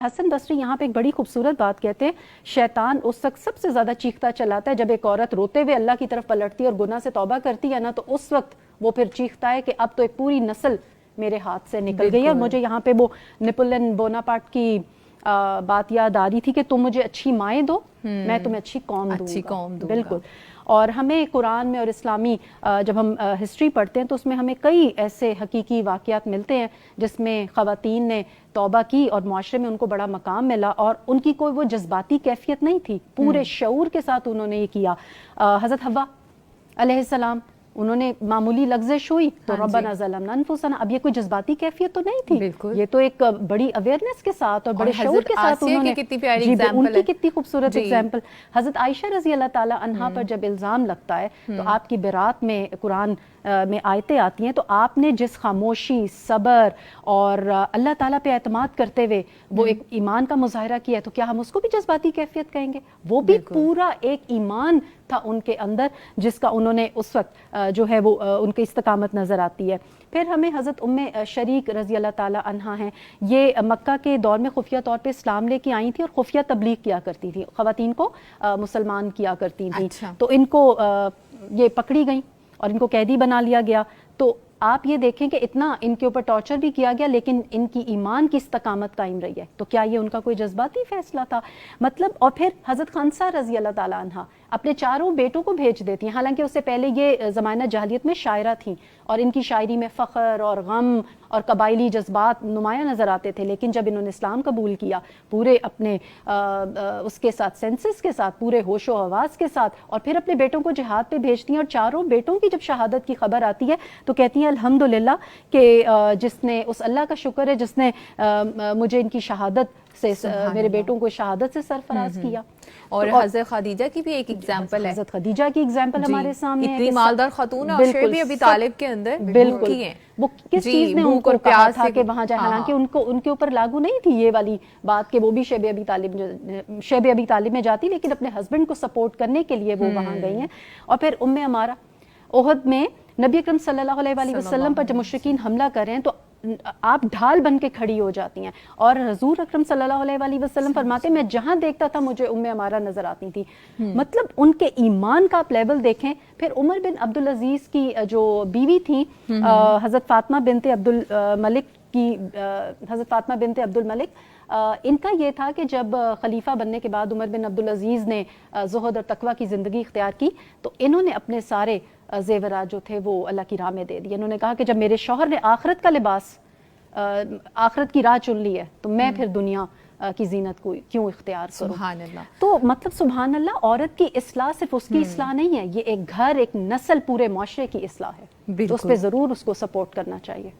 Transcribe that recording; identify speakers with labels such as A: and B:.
A: حسن بصری یہاں پہ ایک بڑی خوبصورت بات کہتے ہیں، شیطان اس وقت سب سے زیادہ چیختا چلاتا ہے جب ایک عورت روتے ہوئے اللہ کی طرف پلٹتی ہے اور گناہ سے توبہ کرتی ہے نا، تو اس وقت وہ پھر چیختا ہے کہ اب تو ایک پوری نسل میرے ہاتھ سے نکل گئی ہے۔ اور مجھے یہاں پہ وہ نیپولین بوناپارٹ کی بات یاد آ رہی تھی کہ تم مجھے اچھی مائیں دو، میں تمہیں اچھی قوم دوں گا۔ بالکل۔ اور ہمیں قرآن میں اور اسلامی جب ہم ہسٹری پڑھتے ہیں تو اس میں ہمیں کئی ایسے حقیقی واقعات ملتے ہیں جس میں خواتین نے توبہ کی اور معاشرے میں ان کو بڑا مقام ملا، اور ان کی کوئی وہ جذباتی کیفیت نہیں تھی، پورے شعور کے ساتھ انہوں نے یہ کیا۔ حضرت حوا علیہ السلام، انہوں نے معمولی لغزش ہوئی تو ربنا ظلمنا انفسنا، اب یہ کوئی جذباتی کیفیت تو نہیں تھی، یہ تو ایک بڑی اویئرنیس کے ساتھ اور بڑے شعور کے ساتھ انہوں نے، ان کی کتنی خوبصورت ایگزامپل۔ حضرت عائشہ رضی اللہ تعالی عنہا پر جب الزام لگتا ہے تو آپ کی برات میں قرآن میں آیتیں آتی ہیں، تو آپ نے جس خاموشی، صبر اور اللہ تعالیٰ پہ اعتماد کرتے ہوئے وہ ایک ایمان کا مظاہرہ کیا ہے، تو کیا ہم اس کو بھی جذباتی کیفیت کہیں گے؟ وہ بھی پورا ایک ایمان تھا ان کے اندر جس کا انہوں نے اس وقت جو ہے وہ ان کی استقامت نظر آتی ہے۔ پھر ہمیں حضرت شریک رضی اللہ تعالی عنہا ہیں، یہ مکہ کے دور میں خفیہ طور پہ اسلام لے کے آئی تھی اور خفیہ تبلیغ کیا کرتی تھی، خواتین کو مسلمان کیا کرتی تھیں۔ تو ان کو یہ پکڑی گئیں اور ان کو قیدی بنا لیا گیا، تو آپ یہ دیکھیں کہ اتنا ان کے اوپر ٹارچر بھی کیا گیا لیکن ان کی ایمان کی استقامت قائم رہی ہے، تو کیا یہ ان کا کوئی جذباتی فیصلہ تھا؟ مطلب، اور پھر حضرت خنسا رضی اللہ تعالیٰ عنہ اپنے چاروں بیٹوں کو بھیج دیتی ہیں، حالانکہ اس سے پہلے یہ زمانہ جاہلیت میں شاعرہ تھیں اور ان کی شاعری میں فخر اور غم اور قبائلی جذبات نمایاں نظر آتے تھے، لیکن جب انہوں نے اسلام قبول کیا پورے اپنے اس کے ساتھ سینسس کے ساتھ، پورے ہوش و حواس کے ساتھ، اور پھر اپنے بیٹوں کو جہاد پہ بھیجتی ہیں، اور چاروں بیٹوں کی جب شہادت کی خبر آتی ہے تو کہتی ہیں الحمدللہ کہ جس نے، اس اللہ کا شکر ہے جس نے مجھے ان کی شہادت سے، میرے بیٹوں کو شہادت سے سرفراز کیا۔
B: اور حضرت خدیجہ کی بھی ایک ایگزامپل ہے،
A: حضرت خدیجہ کی ایگزامپل ہمارے سامنے ہے،
B: اتنی مالدار خاتون اور شعیب ابی طالب کے اندر
A: بالکل وہ کس چیز نے ان کو کہا تھا کہ وہاں جائے، حالانکہ ان کے اوپر لاگو نہیں تھی یہ والی بات کہ وہ بھی شیب ابی طالب میں جاتی، لیکن اپنے ہسبینڈ کو سپورٹ کرنے کے لیے وہ وہاں گئی ہیں۔ اور پھر عمارہ، احد میں نبی اکرم صلی اللہ علیہ وسلم پر جب مشرکین حملہ کر رہے ہیں تو آپ ڈھال بن کے کھڑی ہو جاتی ہیں، اور حضور اکرم صلی اللہ علیہ وسلم فرماتے ہیں میں جہاں دیکھتا تھا مجھے عمارہ نظر آتی تھی۔ مطلب ان کے ایمان کا آپ لیول دیکھیں۔ پھر عمر بن عبدالعزیز کی جو بیوی تھی حضرت فاطمہ بنت عبد الملک، ان کا یہ تھا کہ جب خلیفہ بننے کے بعد عمر بن عبدالعزیز نے زہد اور تقوی کی زندگی اختیار کی تو انہوں نے اپنے سارے زیورات جو تھے وہ اللہ کی راہ میں دے دیے۔ انہوں نے کہا کہ جب میرے شوہر نے آخرت کا لباس، آخرت کی راہ چن لی ہے تو میں پھر دنیا کی زینت کو کیوں اختیار کروں؟
B: سبحان اللہ۔
A: تو مطلب سبحان اللہ، عورت کی اصلاح صرف اس کی اصلاح نہیں ہے، یہ ایک گھر، ایک نسل، پورے معاشرے کی اصلاح ہے، تو اس پہ ضرور اس کو سپورٹ کرنا چاہیے۔